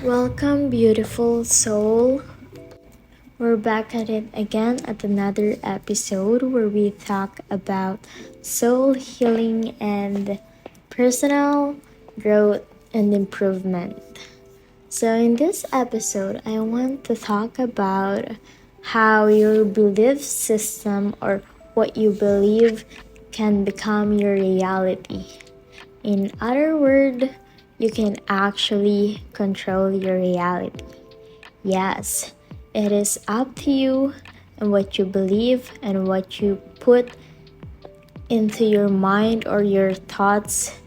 Welcome, beautiful soul. We're back at it again at another episode where we talk about soul healing and personal growth and improvement. So, in this episode, I want to talk about how your belief system or what you believe can become your reality. In other words, you can actually control your reality. Yes, it is up to you and what you believe and what you put into your mind or your thoughts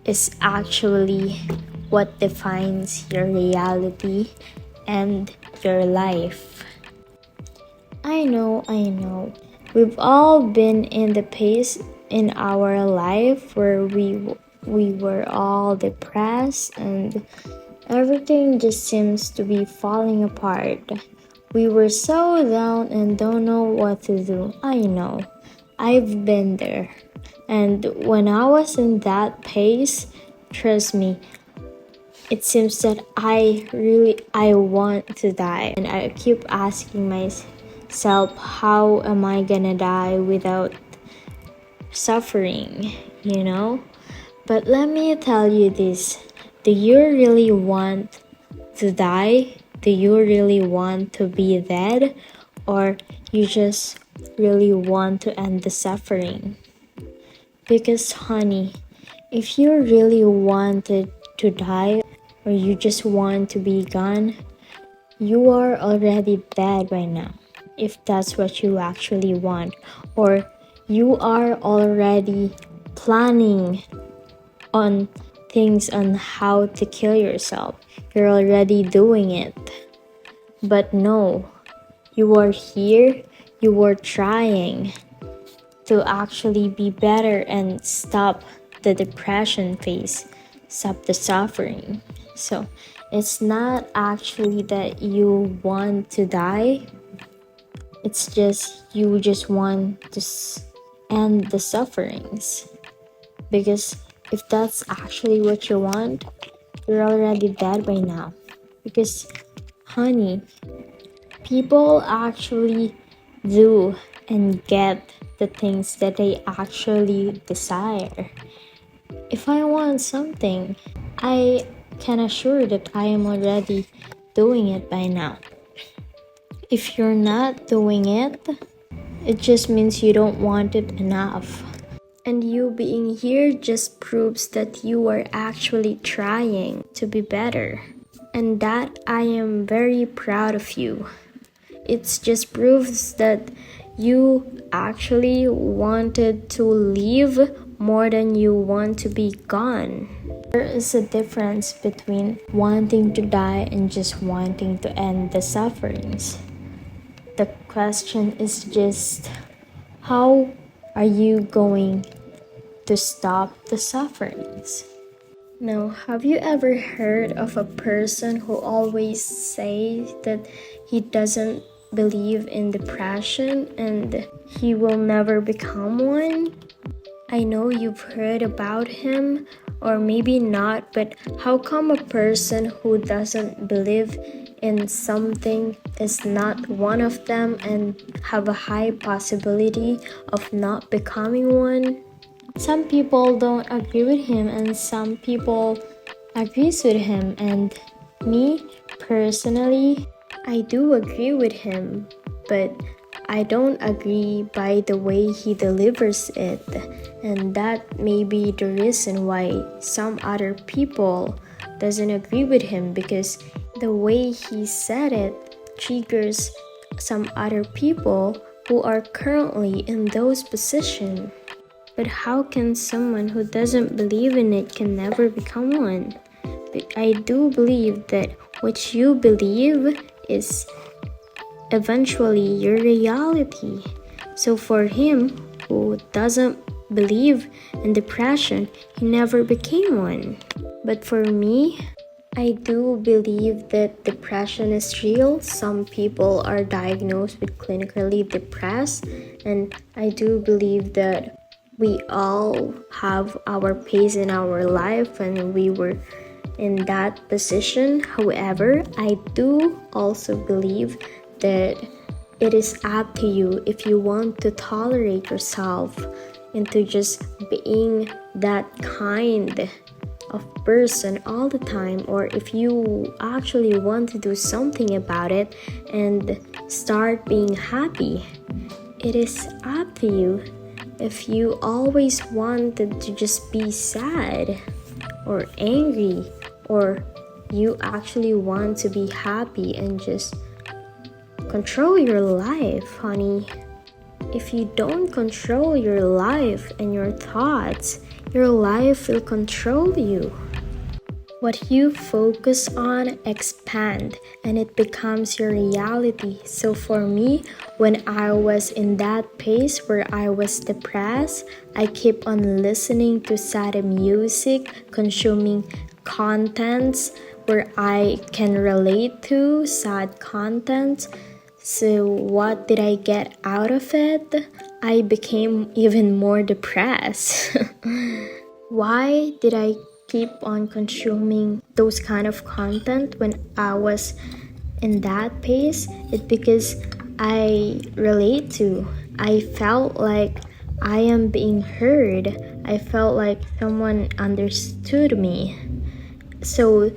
is actually what defines your reality and your life. I know. We've all been in the phase in our life where we were all depressed and everything just seems to be falling apart. We were so down and don't know what to do. I know. I've been there. And when I was in that phase, trust me, it seems that I want to die. And I keep asking myself, how am I gonna die without suffering, But let me tell you this. Do you really want to die? Do you really want to be dead? Or you just really want to end the suffering? Because honey, if you really wanted to die or you just want to be gone, you are already dead right now. If that's what you actually want, or you are already planning on things on how to kill yourself. You're already doing it. But no, you are here, you are trying to actually be better and stop the depression phase, stop the suffering. So it's not actually that you want to die, it's just you just want to end the sufferings. Because if that's actually what you want, you're already dead by now. Because, honey, people actually do and get the things that they actually desire. If I want something, I can assure that I am already doing it by now. If you're not doing it, it just means you don't want it enough. And you being here just proves that you are actually trying to be better. And that I am very proud of you. It just proves that you actually wanted to live more than you want to be gone. There is a difference between wanting to die and just wanting to end the sufferings. The question is just, how are you going to stop the sufferings? Now, have you ever heard of a person who always says that he doesn't believe in depression and he will never become one? I know you've heard about him, or maybe not, but how come a person who doesn't believe in something is not one of them and have a high possibility of not becoming one? Some people don't agree with him and some people agrees with him, and me personally, I do agree with him, but I don't agree by the way he delivers it, and that may be the reason why some other people doesn't agree with him, because the way he said it triggers some other people who are currently in those positions. But how can someone who doesn't believe in it can never become one? But I do believe that what you believe is eventually your reality. So for him who doesn't believe in depression, he never became one. But for me, I do believe that depression is real. Some people are diagnosed with clinically depressed, and I do believe that we all have our phase in our life and we were in that position. However, I do also believe that it is up to you if you want to tolerate yourself into just being that kind of person all the time, or if you actually want to do something about it and start being happy. It is up to you. If you always wanted to just be sad or angry, or you actually want to be happy and just control your life, honey. If you don't control your life and your thoughts, your life will control you. What you focus on expand and it becomes your reality. So for me, when I was in that pace where I was depressed, I keep on listening to sad music, consuming contents where I can relate to sad content. So what did I get out of it? I became even more depressed. Why did I keep on consuming those kind of content when I was in that pace? It's because I relate to. I felt like I am being heard. I felt like someone understood me. So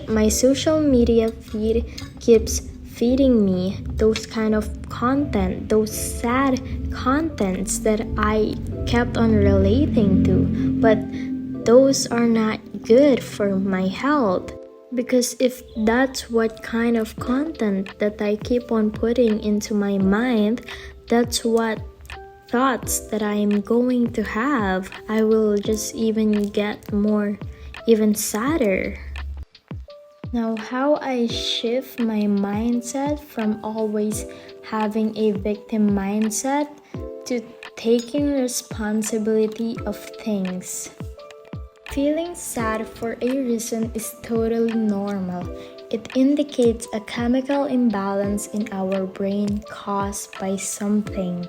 my social media feed keeps feeding me those kind of content, those sad contents that I kept on relating to. But those are not good for my health, because if that's what kind of content that I keep on putting into my mind, that's what thoughts that I am going to have. I will just even get more even sadder. Now, how I shift my mindset from always having a victim mindset to taking responsibility of things. Feeling sad for a reason is totally normal. It indicates a chemical imbalance in our brain caused by something.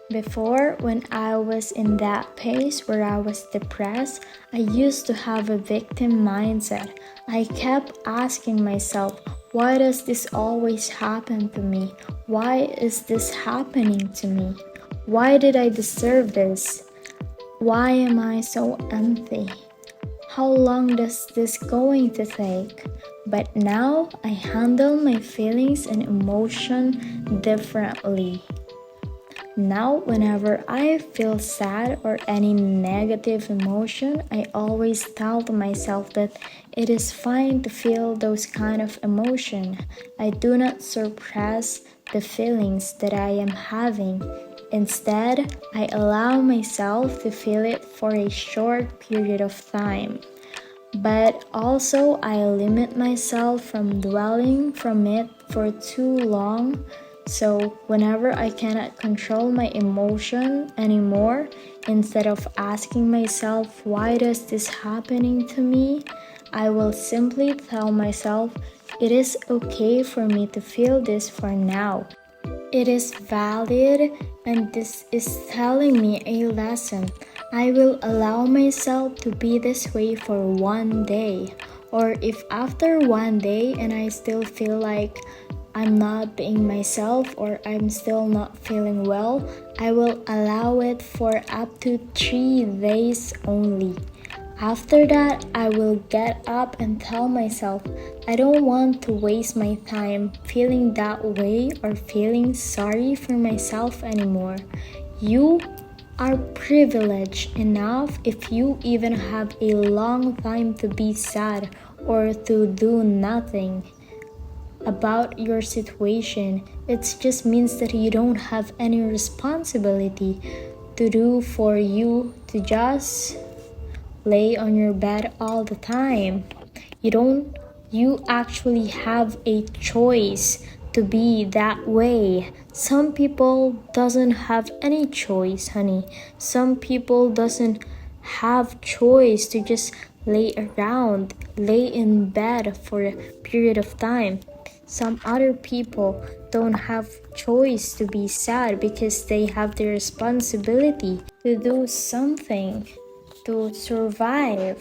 Before, when I was in that pace where I was depressed, I used to have a victim mindset. I kept asking myself, why does this always happen to me? Why is this happening to me? Why did I deserve this? Why am I so empty? How long does this going to take? But now I handle my feelings and emotion differently. Now, whenever I feel sad or any negative emotion, I always tell to myself that it is fine to feel those kind of emotion. I do not suppress the feelings that I am having. Instead, I allow myself to feel it for a short period of time. But also, I limit myself from dwelling from it for too long. So whenever I cannot control my emotion anymore, instead of asking myself, why does this happening to me? I will simply tell myself, it is okay for me to feel this for now. It is valid and this is telling me a lesson. I will allow myself to be this way for one day. Or if after one day and I still feel like I'm not being myself or I'm still not feeling well, I will allow it for up to 3 days only. After that, I will get up and tell myself, I don't want to waste my time feeling that way or feeling sorry for myself anymore. You are privileged enough if you even have a long time to be sad or to do nothing about your situation. It just means that you don't have any responsibility to do for you to just lay on your bed all the time. You actually have a choice to be that way. Some people doesn't have any choice, honey. Some people doesn't have choice to just lay around, lay in bed for a period of time. Some other people don't have choice to be sad because they have the responsibility to do something to survive,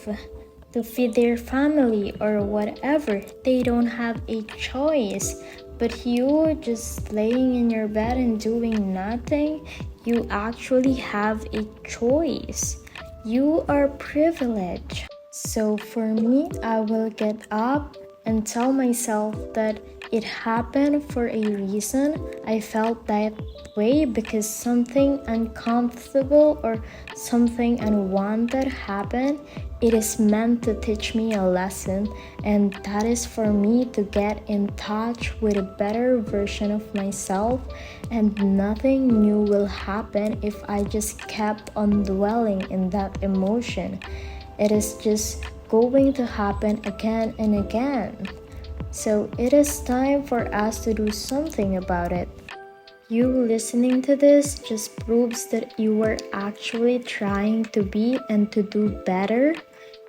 to feed their family or whatever. They don't have a choice. But you just laying in your bed and doing nothing, you actually have a choice. You are privileged. So for me, I will get up and tell myself that it happened for a reason. I felt that way because something uncomfortable or something unwanted happened. It is meant to teach me a lesson, and that is for me to get in touch with a better version of myself, and nothing new will happen if I just kept on dwelling in that emotion. It is just going to happen again and again. So it is time for us to do something about it. You listening to this just proves that you were actually trying to be and to do better.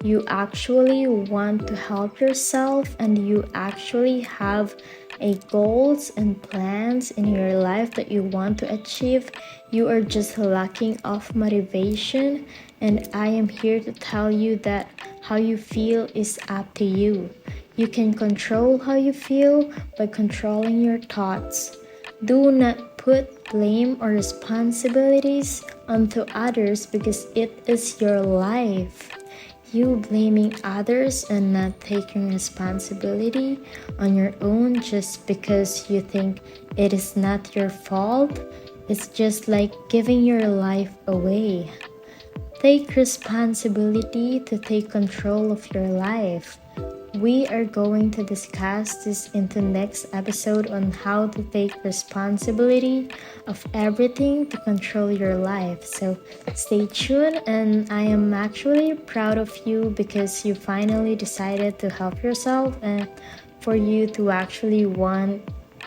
You actually want to help yourself, and you actually have a goals and plans in your life that you want to achieve. You are just lacking of motivation, and I am here to tell you that how you feel is up to you. You can control how you feel by controlling your thoughts. Do not put blame or responsibilities onto others because it is your life. You blaming others and not taking responsibility on your own just because you think it is not your fault, it's just like giving your life away. Take responsibility to take control of your life. We are going to discuss this in the next episode on how to take responsibility of everything to control your life. So stay tuned, and I am actually proud of you because you finally decided to help yourself and for you to actually want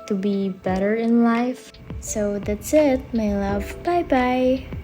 to be better in life. So that's it, my love. Bye bye.